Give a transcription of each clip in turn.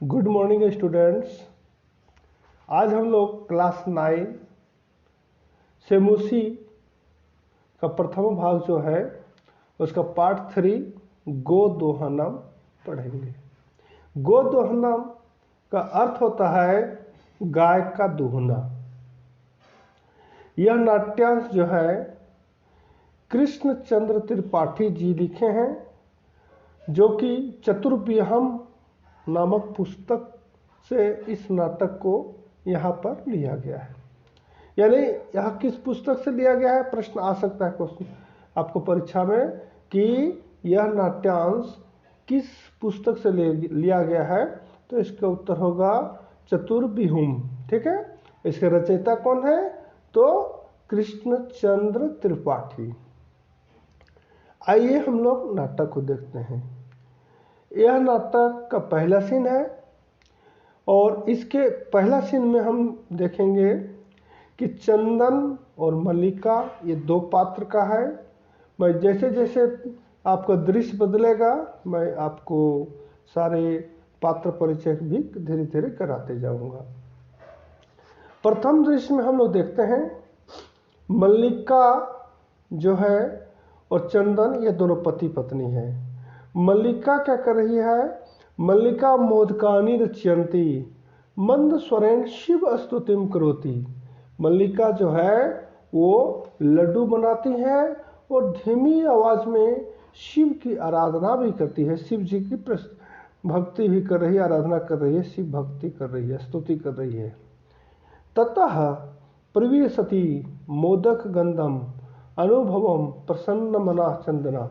Good morning students. आज हम लोग क्लास 9 सेमुसी का प्रथम भाग जो है उसका पार्ट 3 गोदोहनम पढ़ेंगे। गोदोहनम का अर्थ होता है गाय का दूहना। यह नाट्यांश जो है कृष्ण चंद्र त्रिपाठी जी लिखे हैं, जो कि चतुर्व्यूहम नामक पुस्तक से इस नाटक को यहाँ पर लिया गया है। यानी यह किस पुस्तक से लिया गया है, प्रश्न आ सकता है क्वेश्चन आपको परीक्षा में कि यह नाट्यांश किस पुस्तक से लिया गया है, तो इसका उत्तर होगा चतुर्व्यूहम। ठीक है, इसके रचयिता कौन है, तो कृष्ण चंद्र त्रिपाठी। आइए हम लोग नाटक को देखते हैं। यह नाटक का पहला सीन है और इसके पहला सीन में हम देखेंगे कि चंदन और मल्लिका ये दो पात्र का है। मैं जैसे जैसे आपका दृश्य बदलेगा मैं आपको सारे पात्र परिचय भी धीरे धीरे कराते जाऊंगा। प्रथम दृश्य में हम लोग देखते हैं मल्लिका जो है और चंदन ये दोनों पति पत्नी है। मल्लिका क्या कर रही है, मल्लिका मोदकानि रचयन्ति मंद स्वरेण शिव स्तुतिम करोति। मल्लिका जो है वो लड्डू बनाती है और धीमी आवाज में शिव की आराधना भी करती है, शिव जी की भक्ति भी कर रही है, आराधना कर रही है, शिव भक्ति कर रही है, स्तुति कर रही है। ततः प्रविशति मोदक गंधम अनुभवम प्रसन्न मना चंदना।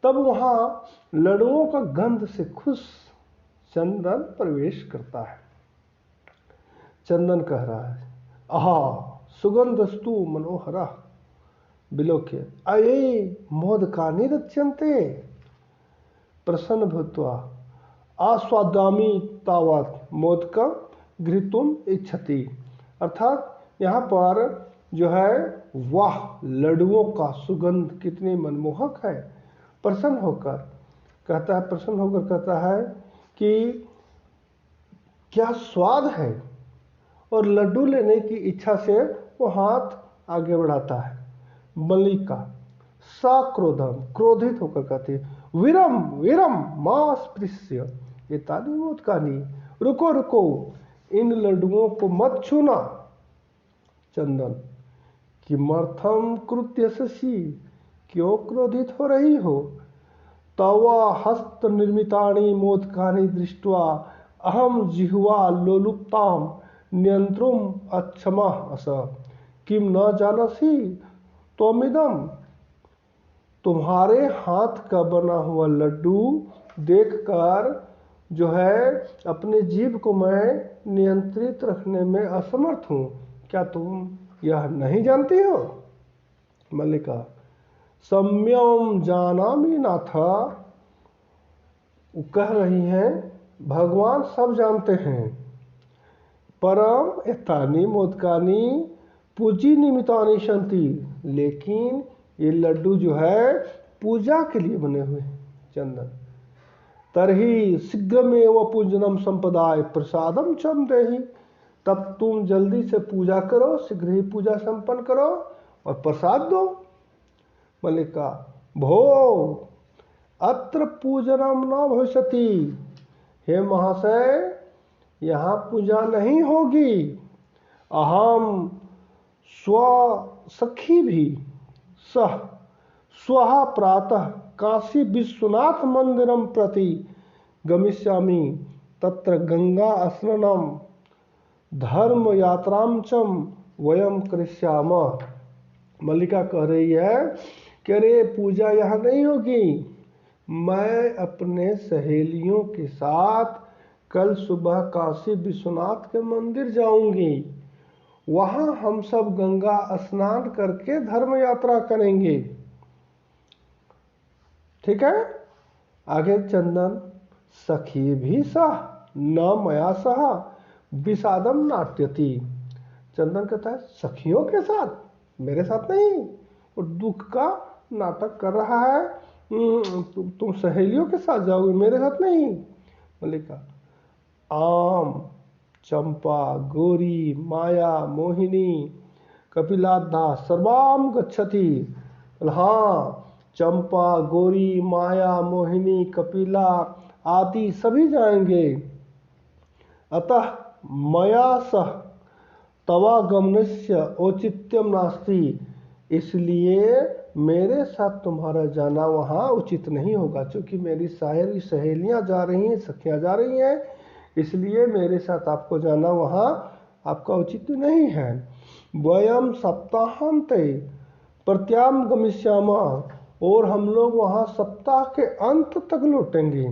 तब वहां लड्डुओं का गंध से खुश चंदन प्रवेश करता है। चंदन कह रहा है, आहा सुगंधस्तु मनोहरा बिलोक्य अये मोदकानि रच्यन्ते प्रसन्न भूत्वा आस्वादामि तावत् मोदकं घृतुम इच्छति। अर्थात यहाँ पर जो है वाह लड्डुओं का सुगंध कितनी मनमोहक है। प्रसन्न होकर कहता है, प्रसन्न होकर कहता है कि क्या स्वाद है, और लड्डू लेने की इच्छा से वो हाथ आगे बढ़ाता है। मल्लिका सा क्रोधम क्रोधित होकर कहती है, वीरम वीरम मां स्पृश्य एतानि मोदकानि, रुको रुको इन लड्डुओं को मत छूना। चंदन किमर्थम कृत्यसि, क्यों क्रोधित हो रही हो। तव हस्त निर्मितानि मोदकानि दृष्ट्वा अहम जिह्वा लोलुप्ताम नियंत्रुम अक्षमा अस किम न जानसी त्वमिदम। तुम्हारे हाथ का बना हुआ लड्डू देखकर जो है अपने जीभ को मैं नियंत्रित रखने में असमर्थ हूँ, क्या तुम यह नहीं जानती हो। मल्लिका सम्यम जानामि नाथ, कह रही हैं भगवान सब जानते हैं। परम एतानि मोदकानि पूजी निमित्तानि सन्ति, लेकिन ये लड्डू जो है पूजा के लिए बने हुए हैं। चंदन तरही शीघ्रमेव पूजनम संपदाय प्रसादम चम देहि, तब तुम जल्दी से पूजा करो, शीघ्र ही पूजा संपन्न करो और प्रसाद दो। मल्लिका भो अत्र पूजनम न भविष्यति, हे महाशय यहाँ पूजा नहीं होगी। अहम स्व सखी भी सह स्वः प्रातः काशी विश्वनाथ मंदिरम प्रति गमिष्यामि, तत्र गंगा स्नानम धर्म यात्राम चम वयम करिष्यामः। मल्लिका कह रही है कि अरे पूजा यहाँ नहीं होगी, मैं अपने सहेलियों के साथ कल सुबह काशी विश्वनाथ के मंदिर जाऊंगी, वहां हम सब गंगा स्नान करके धर्म यात्रा करेंगे। ठीक है, आगे चंदन सखी भी सह न मया सह विषादम नाट्यति। चंदन कहता है सखियों के साथ, मेरे साथ नहीं, और दुख का नाटक कर रहा है। तुम सहेलियों के साथ जाओगे, मेरे साथ नहीं। मल्लिका आम, चंपा, गौरी, माया, मोहिनी, कपिलाद्धा सर्वाम गच्छति। हाँ, चंपा, गौरी, माया, मोहिनी, कपिला आदि सभी जाएंगे। अतः मया सह तवागमनस्य औचित्यम नास्ति, इसलिए मेरे साथ तुम्हारा जाना वहाँ उचित नहीं होगा। क्योंकि मेरी सारी सहेलियाँ जा रही हैं, सखियाँ जा रही हैं, इसलिए मेरे साथ आपको जाना वहाँ आपका उचित नहीं है। वयम सप्ताहांते प्रत्याम गमिष्यामा, और हम लोग वहाँ सप्ताह के अंत तक लौटेंगे।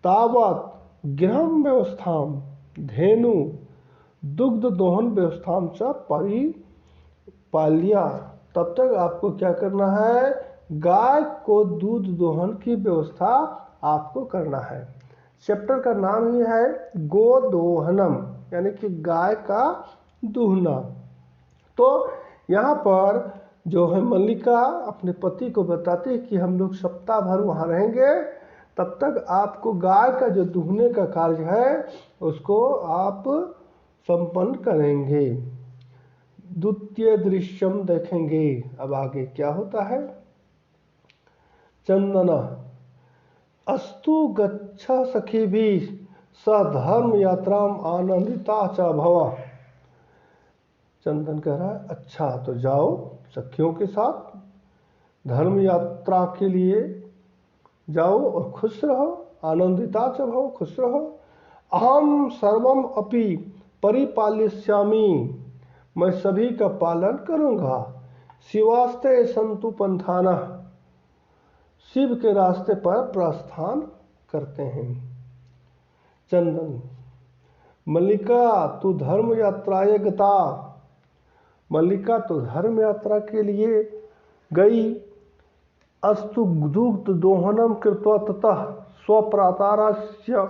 तावत गृहम व्यवस्थाम धेनु दुग्ध दोहन व्यवस्थाम च परिपाल्या, तब तक आपको क्या करना है, गाय को दूध दोहन की व्यवस्था आपको करना है। चैप्टर का नाम ही है गोदोहनम, यानी कि गाय का दूहना। तो यहाँ पर जो है मल्लिका अपने पति को बताती है कि हम लोग सप्ताह भर वहाँ रहेंगे, तब तक आपको गाय का जो दूहने का कार्य है उसको आप संपन्न करेंगे। द्वितीय दृश्यम देखेंगे अब आगे क्या होता है। चंदन अस्तु गच्छ सखी भी सधर्म यात्राम आनंदिता च भव। चंदन कह रहा है अच्छा तो जाओ सखियों के साथ धर्म यात्रा के लिए जाओ और खुश रहो, आनंदिता च भव, खुश रहो। अहम सर्वम अपि परिपालिष्यामि, मैं सभी का पालन करूंगा। शिवास्ते संतु पंथाना, शिव के रास्ते पर प्रस्थान करते हैं। चंदन मल्लिका तू धर्म यात्राए गता, मल्लिका तो धर्म यात्रा के लिए गई। अस्तु दुग्ध दोहनम कृत्वा ततः स्वप्रातारस्य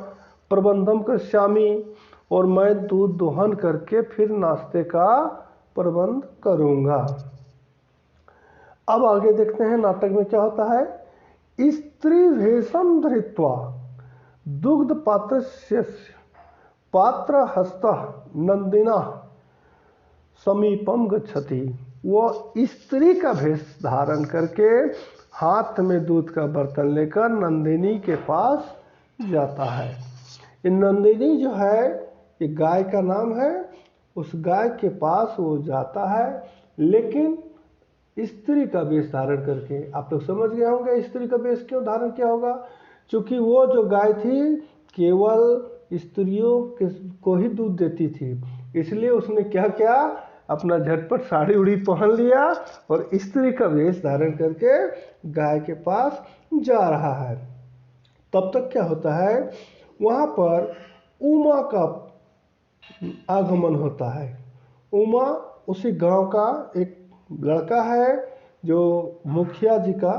प्रबंधम करिष्यामि, और मैं दूध दोहन करके फिर नाश्ते का प्रबंध करूंगा। अब आगे देखते हैं नाटक में क्या होता है। स्त्री भेषम धृत्वा दुग्ध पात्र हस्त नंदिना समीपम गच्छति, वो स्त्री का भेष धारण करके हाथ में दूध का बर्तन लेकर नंदिनी के पास जाता है। ये नंदिनी जो है ये गाय का नाम है, उस गाय के पास वो जाता है, लेकिन स्त्री का वेश धारण करके। आप लोग समझ गए होंगे स्त्री का वेश क्यों धारण किया होगा, क्योंकि वो जो गाय थी केवल स्त्रियों को ही दूध देती थी, इसलिए उसने क्या किया, अपना झटपट साड़ी उड़ी पहन लिया और स्त्री का वेश धारण करके गाय के पास जा रहा है। तब तक क्या होता है, वहाँ पर उमा का आगमन होता है। उमा उसी गांव का एक लड़का है जो मुखिया जी का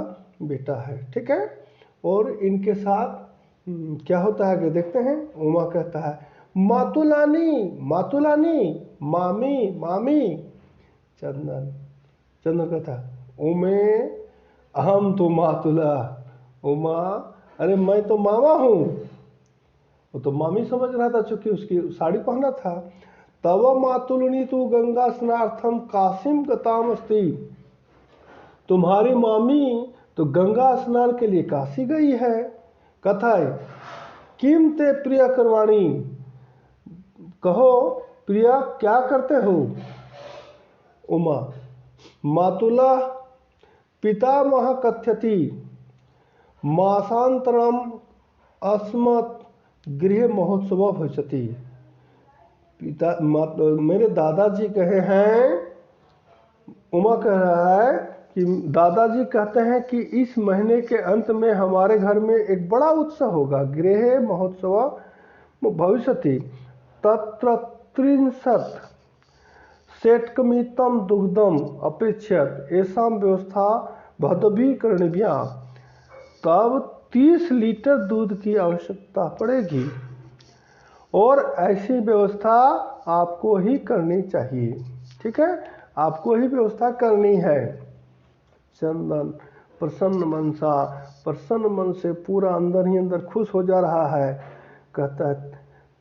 बेटा है, ठीक है। और इनके साथ क्या होता है कि देखते हैं। उमा कहता है मातुलानी मातुलानी, मामी मामी। चंदन कहता है उमे अहम तो मातुला। उमा अरे मैं तो मामा हूँ, वो तो मामी समझ रहा था चूंकि उसकी साड़ी पहना था। तव मातुलनी तू गंगा स्नार्थम काशिम गतामस्ति, तुम्हारी मामी तो गंगा स्नान के लिए काशी गई है। कथा है किम ते प्रिया करवाणी, कहो प्रिया क्या करते हो। उमा मातुला पितामह कथ्यति मासांतरम अस्मत् गृह महोत्सव भविष्यति। मेरे दादाजी कहे हैं, उमा कह रहा है कि दादाजी कहते हैं कि इस महीने के अंत में हमारे घर में एक बड़ा उत्सव होगा, गृह महोत्सव भविष्यति। तत्र 30 सेटकमितम दुग्धम अपेक्षित ऐसा व्यवस्था भदभी करणीया, तब 30 लीटर दूध की आवश्यकता पड़ेगी और ऐसी व्यवस्था आपको ही करनी चाहिए, ठीक है, आपको ही व्यवस्था करनी है। चंदन प्रसन्न मन से पूरा अंदर ही अंदर खुश हो जा रहा है। कहता है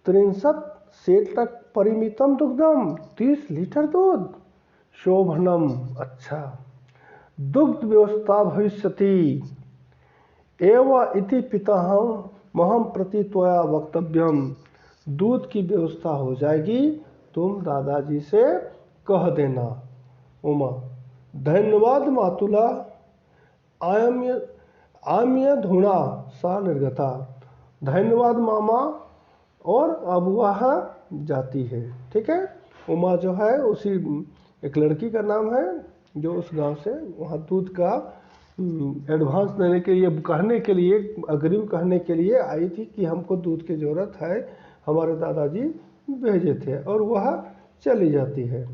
63 सेटक परिमितम दुग्धम, 30 लीटर दूध। शोभनम, अच्छा। दुग्ध व्यवस्था भविष्यति एव इति पिताहम महम प्रति त्वया वक्तव्यम, दूध की व्यवस्था हो जाएगी, तुम दादाजी से कह देना। उमा, धन्यवाद मातुला, आम्य धुणा सा निर्गता। धन्यवाद मामा, और अब वह जाती है। ठीक है, उमा जो है उसी एक लड़की का नाम है जो उस गांव से वहाँ दूध का एडवांस देने के लिए, कहने के लिए, अग्रिम कहने के लिए आई थी कि हमको दूध की ज़रूरत है, हमारे दादाजी भेजे थे, और वह चली जाती है।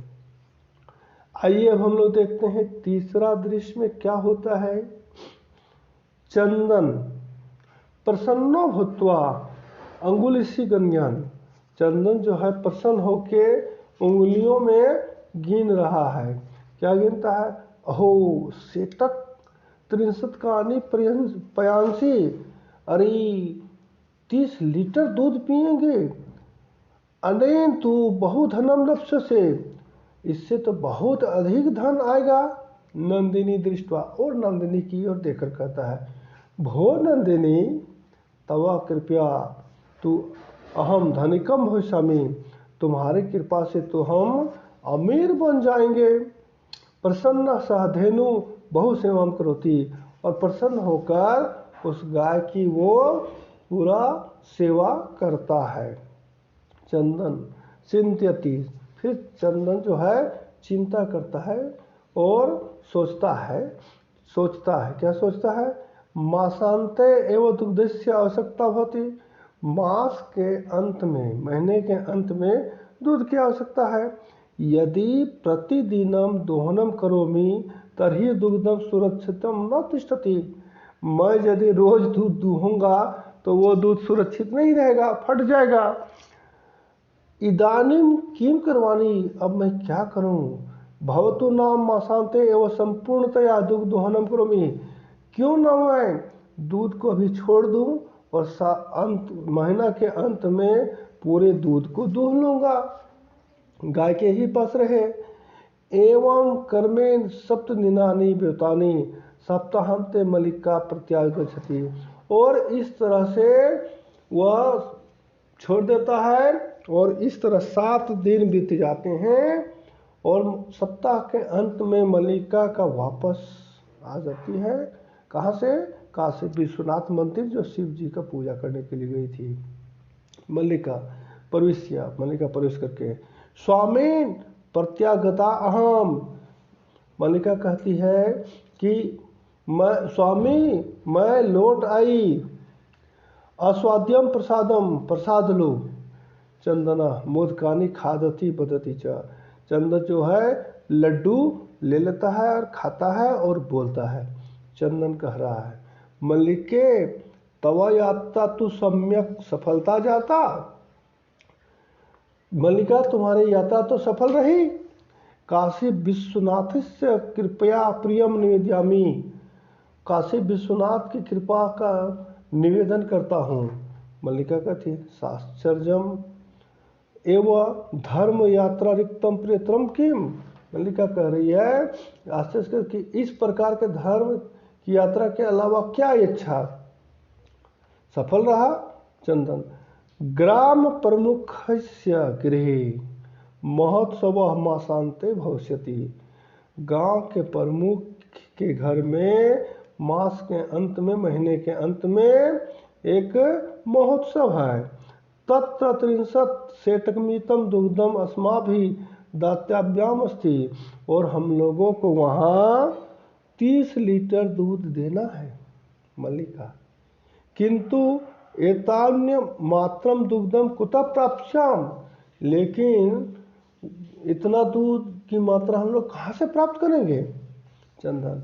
आइए अब हम लोग देखते हैं तीसरा दृश्य में क्या होता है। चंदन प्रसन्नो भूत्वा अंगुलिसी गण्यान, चंदन जो है प्रसन्न होके उंगलियों में गिन रहा है। क्या गिनता है? अहो सेटक 63 कानी पयांसी, अरे 30 लीटर दूध पिएंगे। अनेन तू बहुधनम लप्स्यसे, इससे तो बहुत अधिक धन आएगा। नंदिनी दृष्टवा, और नंदिनी की ओर देखकर कहता है, भो नंदिनी तवा कृपया तू अहम धनिकम भविष्यामि, तुम्हारी कृपा से तो हम अमीर बन जाएंगे। प्रसन्न सह धेनु बहु सेवम करोति, और प्रसन्न होकर उस गाय की वो पूरा सेवा करता है। चंदन चिंत्यति, फिर चंदन जो है चिंता करता है और सोचता है। क्या सोचता है? मासांते एवं दुग्धस्य आवश्यकता होती, मास के अंत में, महीने के अंत में दूध की आवश्यकता है। यदि प्रतिदिनम दोहनम करोमि तर्हि दुग्धम सुरक्षितम न तिष्ठति, मैं यदि रोज दूध दूहूंगा तो वो दूध सुरक्षित नहीं रहेगा, फट जाएगा। इदानीम किम करवानी, अब मैं क्या करूं? भवतु नाम मासांते एवं संपूर्णतया दुग्ध दोहनम करोमि, क्यों ना मैं दूध को अभी छोड़ दूं और महीना के अंत में पूरे दूध को दूह लूंगा, गाय के ही पास रहे। एवं कर्मेण सप्त दिनानि व्युतानि सप्ताहांते मलिका प्रत्यागच्छति, और इस तरह से वह छोड़ देता है, और इस तरह 7 दिन बीत जाते हैं, और सप्ताह के अंत में मल्लिका का वापस आ जाती है। कहाँ से? काशी विश्वनाथ मंदिर, जो शिव जी का पूजा करने के लिए गई थी। मल्लिका प्रवेश करके, स्वामीन प्रत्यागता अहम, मल्लिका कहती है कि मैं स्वामी, मैं लौट आई। अस्वाद्यम प्रसादम, प्रसाद लो। चंदना मोदकानी खादती बदती च, चंदन जो है लड्डू ले लेता है और खाता है और बोलता है। चंदन कह रहा है, मल्लिके तवा यात्रा तू सम्यक सफलता जाता, मल्लिका तुम्हारी यात्रा तो सफल रही। काशी विश्वनाथ से कृपया प्रियम निवेद्यामी, काशी विश्वनाथ की कृपा का निवेदन करता हूँ। मल्लिका कहती, साश्चर्यम एवं धर्म यात्रा रिक्तम प्रियतरम किम, मल्लिका कह रही है आश्चर्य कि इस प्रकार के धर्म की यात्रा के अलावा क्या इच्छा सफल रहा। चंदन, ग्राम प्रमुखस्य गृहे महोत्सव मासांते भविष्यति, गांव के प्रमुख के घर में मास के अंत में, महीने के अंत में एक महोत्सव है। तत्र 63 सेटकमितम दुग्धम अस्माभि दातव्याम अस्ति, और हम लोगों को वहाँ 30 लीटर दूध देना है। मल्लिका, किंतु एतान्य मात्रम दुग्धम कुतः प्राप्स्याम, लेकिन इतना दूध की मात्रा हम लोग कहाँ से प्राप्त करेंगे। चंदन,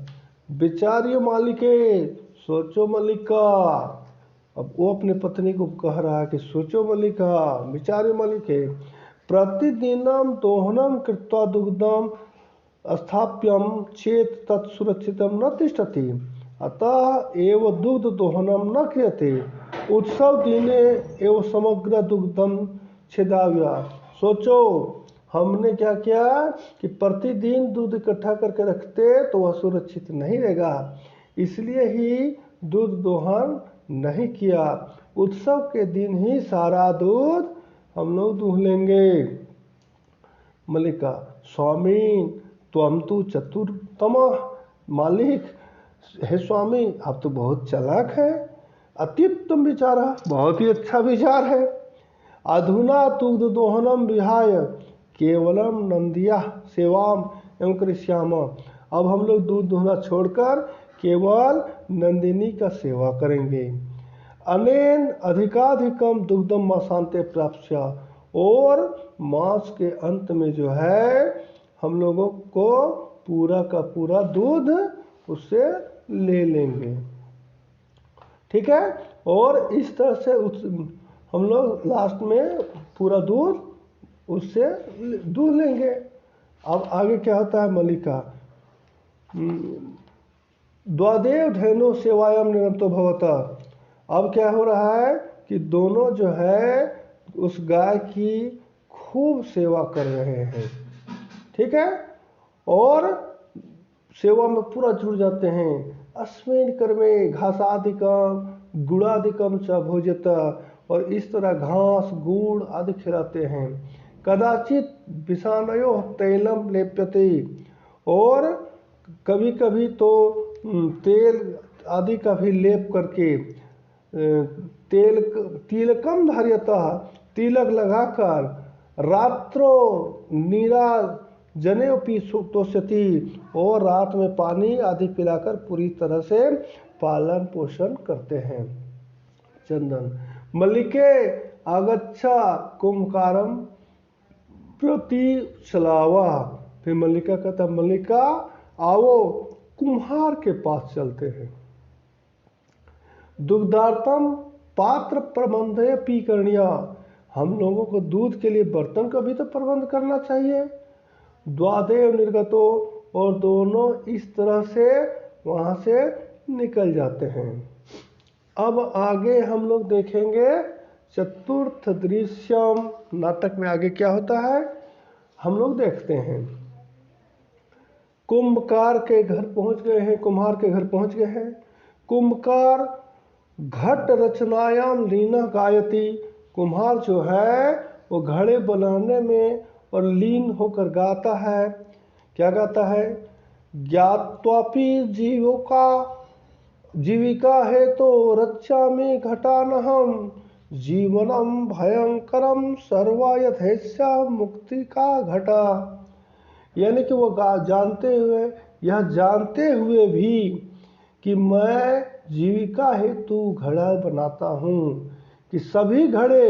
विचार्य मालिके, सोचो मल्लिका, अब वो अपने पत्नी को कह रहा है कि सोचो मल्लिका, विचार्य मालिके, प्रतिदिनम दोहनम कृत्वा दुग्धम स्थाप्यम चेत तत्सुरक्षितम न तिष्ठति, अतः एव दुग्ध दोहनम न क्रियते, उत्सव दिने एवं समग्र दुग्धम छेदाव्या। सोचो हमने क्या किया कि प्रतिदिन दूध इकट्ठा करके रखते तो वह सुरक्षित नहीं रहेगा, इसलिए ही दूध दोहन नहीं किया। उत्सव के दिन ही सारा दूध हम लोग दूह लेंगे। मल्लिका, स्वामी त्वम तो चतुरतम, मालिक हे स्वामी आप तो बहुत चालाक है, अति उत्तम विचार है, बहुत ही अच्छा विचार है। अधुना दुग्ध दोहनम विहाय केवलम नंदिया सेवाम एवं कृष्याम। अब हम लोग दूध दोहना छोड़कर केवल नंदिनी का सेवा करेंगे। अनेन अधिकाधिकम दुग्धम मासांते प्राप्स्या, और मास के अंत में जो है हम लोगों को पूरा का पूरा दूध उससे ले लेंगे। ठीक है, और इस तरह से हम लोग लास्ट में पूरा दूध उससे दूध लेंगे। अब आगे क्या होता है मल्लिका, द्वादेव धेनो सेवायाम निरंतो भवता। अब क्या हो रहा है कि दोनों जो है उस गाय की खूब सेवा कर रहे हैं। ठीक है, और सेवा में पूरा जुड़ जाते हैं। अस्मिन कर्मे घासादिकम गुड़ादिकम च भोजत, और इस तरह घास गुड़ आदि खिलाते हैं। कदाचित विषाणयो तैलम लेप्यते, और कभी कभी तो तेल आदि का भी लेप करके तिलकम धार्यतः, तिलक लगाकर रात्रो नीरा जनेपी तोषति, और रात में पानी आदि पिलाकर पूरी तरह से पालन पोषण करते हैं। चंदन, मल्लिके आगच्छा कुंभकारम प्रति चलावा। फिर मल्लिका कहता, मल्लिका आओ कुम्हार के पास चलते हैं। दुग्धार्थम पात्र प्रबंधे पी करनिया, हम लोगों को दूध के लिए बर्तन का भी तो प्रबंध करना चाहिए। द्वादेव निर्गतो, और दोनों इस तरह से वहां से निकल जाते हैं। अब आगे हम लोग देखेंगे चतुर्थ दृश्यम नाटक में आगे क्या होता है हम लोग देखते हैं। कुंभकार के घर पहुंच गए हैं, कुम्हार के घर पहुंच गए हैं। कुंभकार घट रचनायाम लीना गायती, कुम्हार जो है वो घड़े बनाने में और लीन होकर गाता है। क्या गाता है, ज्ञात्वापि जीविका है तो रक्षा में घटानहम, जीवनम भयंकरम सर्वायथेस्या मुक्ति का घटा। यानी कि वो जानते हुए, यह जानते हुए भी कि मैं जीविका हेतु घड़ा बनाता हूँ, कि सभी घड़े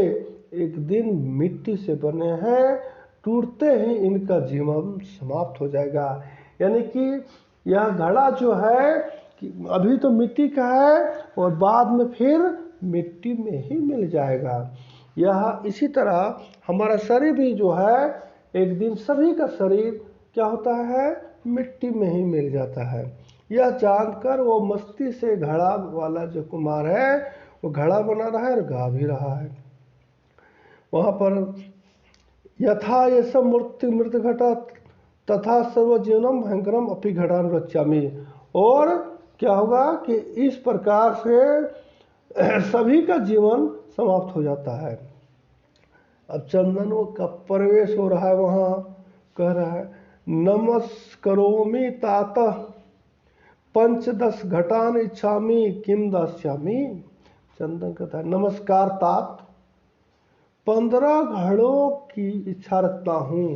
एक दिन मिट्टी से बने हैं, टूटते ही इनका जीवन समाप्त हो जाएगा। यानी कि यह घड़ा जो है कि अभी तो मिट्टी का है और बाद में फिर मिट्टी में ही मिल जाएगा। यह इसी तरह हमारा शरीर भी जो है एक दिन सभी का शरीर क्या होता है, मिट्टी में ही मिल जाता है। यह जानकर वो मस्ती से घड़ा वाला जो कुमार है वो घड़ा बना रहा है और गा भी रहा है। वहाँ पर यथा ये सब मृत घटा तथा सर्वजीवनम भयंकरम अपि घटान रच्यामि, और क्या होगा कि इस प्रकार से सभी का जीवन समाप्त हो जाता है। अब चंदन का प्रवेश हो रहा है, वहाँ कह रहा है नमस्करोमि तात पंचदश घटान इच्छामि किम दास्यामि। चंदन कहता है नमस्कार तात, 15 घड़ों की इच्छा रखता हूँ,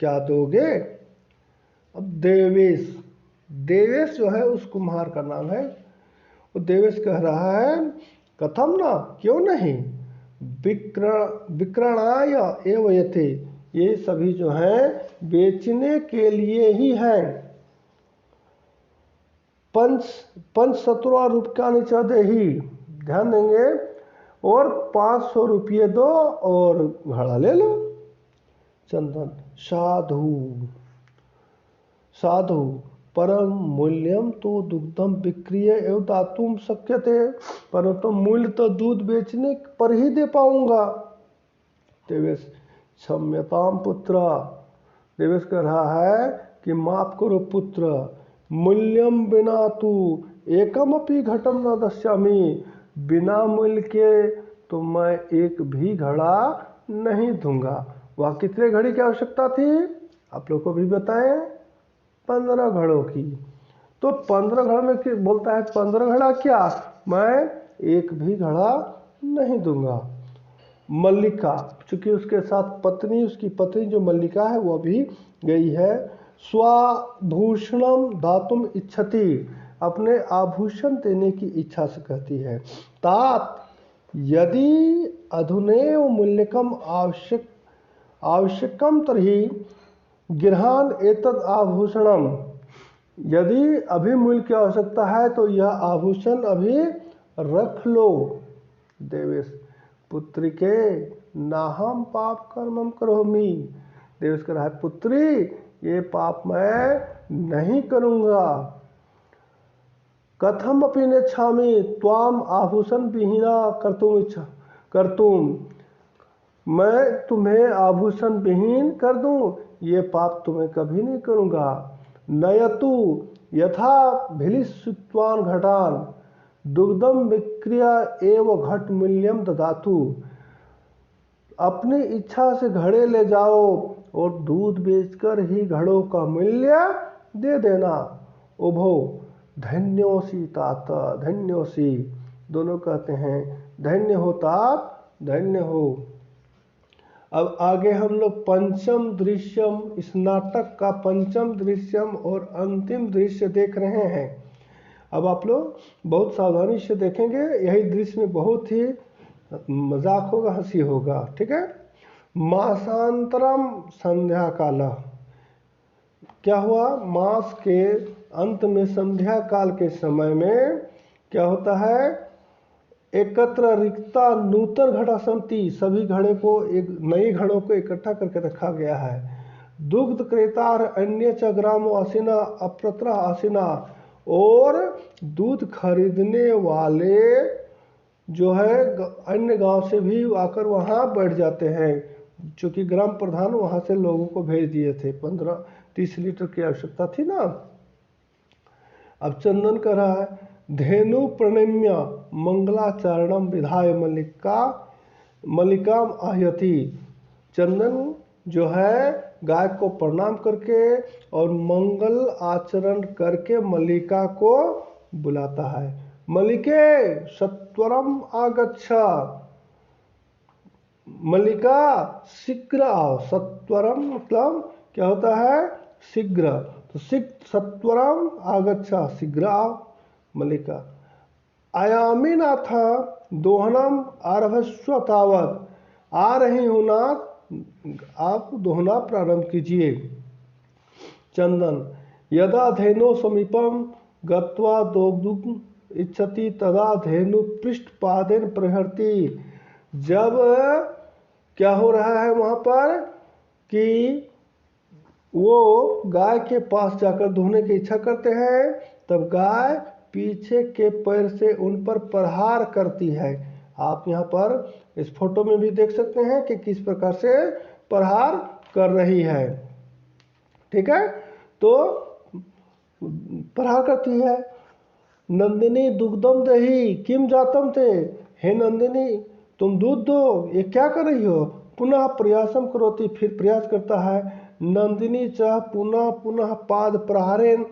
क्या दोगे। अब देवेश, देवेश जो है उस कुम्हार का नाम है, वो देवेश कह रहा है कथम ना, क्यों नहीं, विक्रणाय एवं यथे, ये सभी जो हैं बेचने के लिए ही हैं। पंच 17 रुपया नीचा दे ही, ध्यान देंगे, और 500 रुपये दो और घड़ा ले लो। चंदन साधु साधु परम मूल्यम तो दुग्धम विक्रिय एवं दातुम शक्यते, परंतु मूल्य तो दूध बेचने पर ही दे पाऊंगा। देवेश क्षम्यताम पुत्र, देवेश कह रहा है कि माफ करो पुत्र, मूल्यम बिना तू एकम अपनी घटम न दस्यामी, बिना मूल्य के तो मैं एक भी घड़ा नहीं दूंगा। वह कितने घड़ी की आवश्यकता थी आप लोग को भी बताएं, 15 घड़ों की। तो 15 घड़ में बोलता है 15 घड़ा क्या, मैं एक भी घड़ा नहीं दूंगा। मल्लिका, चूंकि उसके साथ पत्नी, उसकी पत्नी जो मल्लिका है वह भी गई है। स्वाभूषणम धातुम इच्छति, अपने आभूषण देने की इच्छा से कहती है। तात यदि अधुनेव मूल्यकम आवश्यकम तर्हि गृहान एतद आभूषणम, यदि अभी मूल्य की आवश्यकता है तो यह आभूषण अभी रख लो। देवेश पुत्री के नाहम पाप कर्मम करोमि, देवेश कह रहा है पुत्री ये पाप मैं नहीं करूंगा। कथम अपनी नेच्छामि त्वाम आभूषण विहीना करतुम, मैं तुम्हें आभूषण विहीन कर दूं, ये पाप तुम्हें कभी नहीं करूंगा। नयतु यथा भिलिस्वान घटान दुग्धम विक्रिया एव घट मूल्यम ददातु, अपनी इच्छा से घड़े ले जाओ और दूध बेचकर ही घड़ों का मूल्य दे देना। उभो धन्योसी तात धन्योसी, दोनों कहते हैं धन्य हो तात धन्य हो। अब आगे हम लोग पंचम दृश्यम, इस नाटक का पंचम दृश्यम और अंतिम दृश्य देख रहे हैं। अब आप लोग बहुत सावधानी से देखेंगे, यही दृश्य में बहुत ही मजाक होगा, हंसी होगा, ठीक है। मासांतरम संध्या काल, क्या हुआ, मास के अंत में संध्या काल के समय में क्या होता है, एकत्र रिक्ता नूतन घड़ा संति, सभी घड़े को, एक नई घड़ों को इकट्ठा करके रखा गया है। दुग्ध क्रेतार अन्य च ग्राम आसीना अप्रत्र आसीना, और दूध खरीदने वाले जो है अन्य गांव से भी आकर वहां बैठ जाते हैं, चूंकि ग्राम प्रधान वहां से लोगों को भेज दिए थे, 15-30 लीटर की आवश्यकता थी ना। अब चंदन कह रहा है धेनु प्रणम्य मंगलाचरणम विधाय मल्लिकाम आयति, चंदन जो है गाय को प्रणाम करके और मंगल आचरण करके मल्लिका को बुलाता है। मल्लिके सत्वरम आगच्छ, मल्लिका शीघ्र आओ, सत्वरम मतलब क्या होता है, शीघ्र, तो सत्वरम आगच्छा, शीघ्र आओ मल्लिका। आयामी नाथ दोहनम आरभस्व तावत, आ रही हूँ नाथ, आप दोहना प्रारंभ कीजिए। चंदन यदा धेनो समीपम गत्वा दोग्धुम इच्छति तदा धेनु पृष्ठपादेन प्रहरति, जब क्या हो रहा है वहाँ पर कि वो गाय के पास जाकर धोने की इच्छा करते हैं, तब गाय पीछे के पैर से उन पर प्रहार करती है। आप यहाँ पर इस फोटो में भी देख सकते हैं कि किस प्रकार से प्रहार कर रही है, ठीक है। तो प्रहार करती है। नंदिनी दुग्धम दही किम जातम थे, हे नंदिनी तुम दूध दो, ये क्या कर रही हो। पुनः प्रयासम करोति, फिर प्रयास करता है। नंदिनी च पुनः पुनः पाद प्रहारेण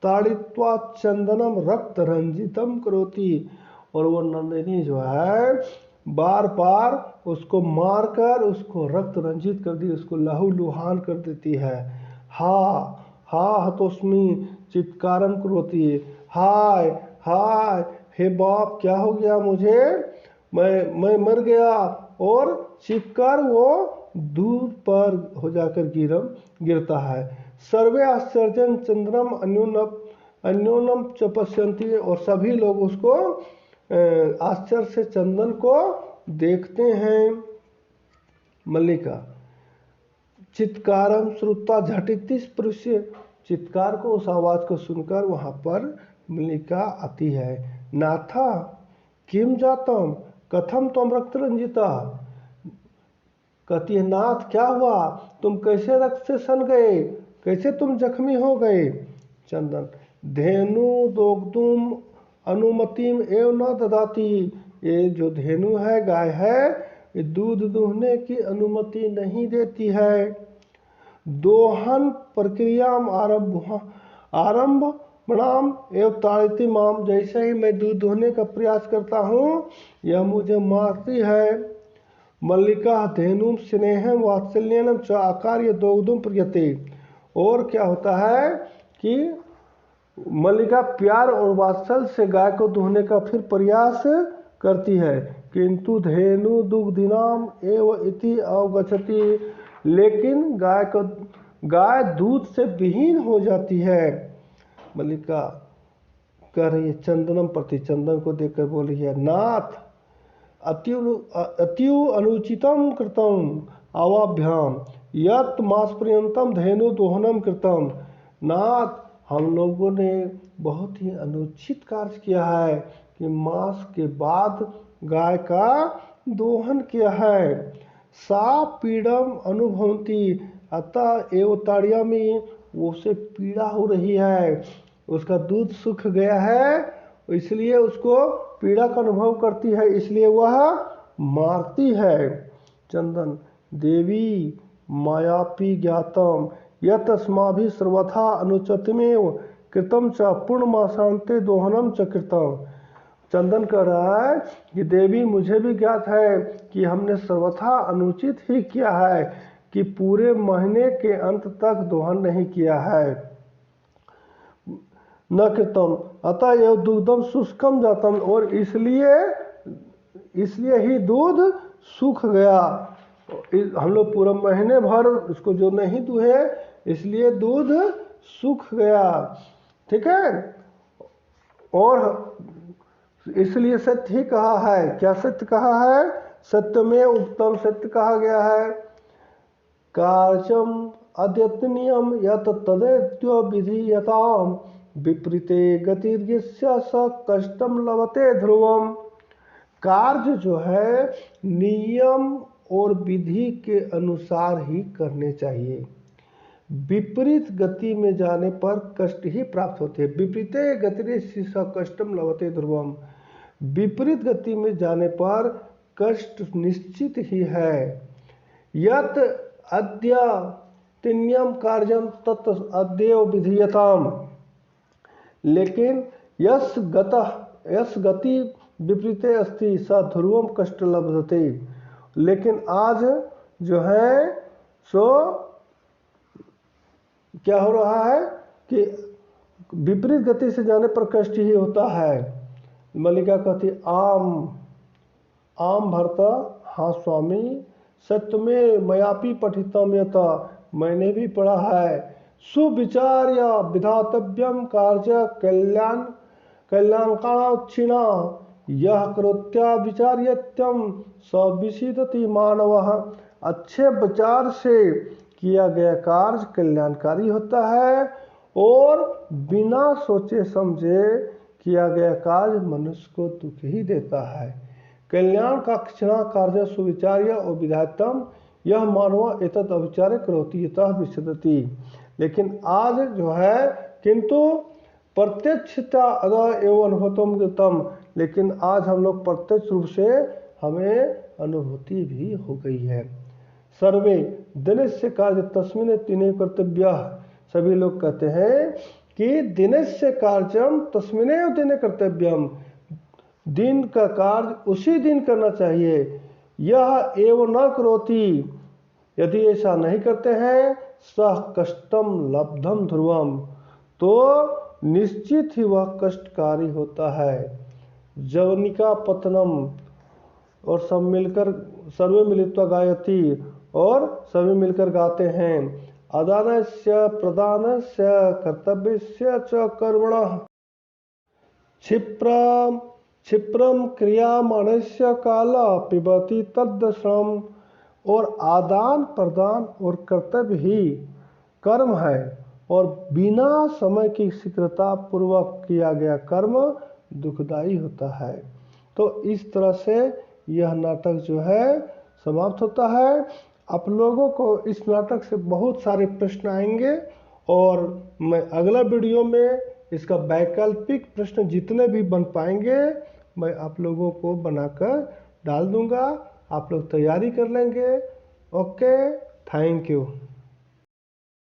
ताड़ित्वा चंदनम रक्त रंजितम करोति, और वो नंदिनी जो है बार बार उसको मारकर उसको रक्त रंजित कर दी, उसको लहू लुहान कर देती है। हा हा हतोस्मी चित्कारम करोति, हाय हाय हे बाप क्या हो गया मुझे, मैं मर गया, और चीखकर वो दूर पर हो जाकर गिरता है। सर्वे आश्चर्यन चंद्रम अन्योनम च पश्यन्ति, और सभी लोग उसको आश्चर्य से चंदन को देखते हैं। मल्लिका चित्कारम श्रुता झटिति पुरुष चित्कार को, उस आवाज़ को सुनकर वहाँ पर मल्लिका आती है। नाथा किम जातम कथम त्वम रक्त रंजिता, कहती है नाथ क्या हुआ, तुम कैसे रक्त से सन गए, कैसे तुम जख्मी हो गए। चंदन धेनु दोग्धुम अनुमतिम एव न ददाती, ये जो धेनु है, गाय है, ये दूध दूहने की अनुमति नहीं देती है। दोहन प्रक्रिया आरंभ प्रणाम एवं ताड़िति माम, जैसे ही मैं दूध दोहने का प्रयास करता हूँ यह मुझे मारती है। मल्लिका धेनुम स्नेहम वात्सल्यनम च आकार्य दोग्धुम प्रियते, और क्या होता है कि मल्लिका प्यार और वात्सल से गाय को दूहने का फिर प्रयास करती है। किंतु धेनु दुग्धिनाम एव इति अवगच्छति, लेकिन गाय दूध से विहीन हो जाती है। मल्लिका कह रही है चंदनम प्रति, चंदन को देखकर बोल रही है नाथ अत्यु अनुचितम कृतम आवाभ्याम यत मास पर्यंतम धेनु दोहनम कृतम। नाथ हम लोगों ने बहुत ही अनुचित कार्य किया है कि मास के बाद गाय का दोहन किया है। सा पीड़म अनुभवती अतः एव ताड़यामी, वो उसे पीड़ा हो रही है, उसका दूध सूख गया है इसलिए उसको पीड़ा का अनुभव करती है, इसलिए वह मारती है। चंदन देवी मायापी ज्ञातम यतस्माभि सर्वथा अनुचितमेव कृतम च पूर्णमासांते दोहनम च कृतम। चंदन कह रहा है कि देवी मुझे भी ज्ञात है कि हमने सर्वथा अनुचित ही किया है कि पूरे महीने के अंत तक दोहन नहीं किया है। न कृतम अतः एव दुग्धम शुष्कम जातम, और इसलिए ही दूध सूख गया। हम लोग पूरा महीने भर उसको जो नहीं दुहे इसलिए दूध सूख गया, ठीक है। और इसलिए सत्य ही कहा है, क्या सत्य कहा है, सत्य में उत्तम सत्य कहा गया है। कार्चम अद्यतनियम यत तदेत्य विधीयताम विपरीते गतिर्यस्य स कष्टम लभते ध्रुवम। कार्य जो है नियम और विधि के अनुसार ही करने चाहिए, विपरीत गति में जाने पर कष्ट ही प्राप्त होते हैं। विपरीते गतिर्यस्य स कष्टम लभते ध्रुवम, विपरीत गति में जाने पर कष्ट निश्चित ही है। यत अद्यतनियम कार्यम तत् अद्यव विधीयताम, लेकिन यस गति विपरीते अस्ति स ध्रुवम कष्ट लभते, लेकिन आज जो है सो क्या हो रहा है कि विपरीत गति से जाने पर कष्ट ही होता है। मल्लिका कहती आम भरता, हाँ स्वामी, सत्य में मयापी पठितम यथा, मैंने भी पढ़ा है। सुविचार्य विधातव्यम कार्य कल्याणकाक्षिणा यह कृत्या विचार्यत्यम सविशिदति मानवः, अच्छे विचार से किया गया कार्य कल्याणकारी होता है और बिना सोचे समझे किया गया कार्य मनुष्य को दुख ही देता है। कल्याण का क्षणा कार्य सुविचार्य और विधातम यह मानव एतद अविचार्य करोति यतः विशदति, लेकिन आज जो है किंतु प्रत्यक्षता अदा एवं अनुभवतम गतम, लेकिन आज हम लोग प्रत्यक्ष रूप से हमें अनुभूति भी हो गई है। सर्वे दिनस्य कार्य तस्मिन् तीन कर्तव्य, सभी लोग कहते हैं कि दिनस्य कार्यम तस्मिन्नेव दिने कर्तव्यम, दिन का कार्य उसी दिन करना चाहिए। यह एव न करोति, यदि ऐसा नहीं करते हैं सह कष्टम लब्धम ध्रुवम, तो निश्चित ही वह कष्टकारी होता है। जवनिका पतनम, और सब मिलकर सर्वे मिलित्वा गायति, और सभी मिलकर गाते हैं। अदानस्य प्रदानस्य कर्तव्यस्य च कर्मणः क्षिप्रम क्रियामाणस्य काल पिबति तद्श्रम, और आदान प्रदान और कर्तव्य ही कर्म है और बिना समय की शीघ्रता पूर्वक किया गया कर्म दुखदाई होता है। तो इस तरह से यह नाटक जो है समाप्त होता है। आप लोगों को इस नाटक से बहुत सारे प्रश्न आएंगे और मैं अगला वीडियो में इसका वैकल्पिक प्रश्न जितने भी बन पाएंगे मैं आप लोगों को बनाकर डाल दूंगा। आप लोग तैयारी कर लेंगे। Okay, thank you.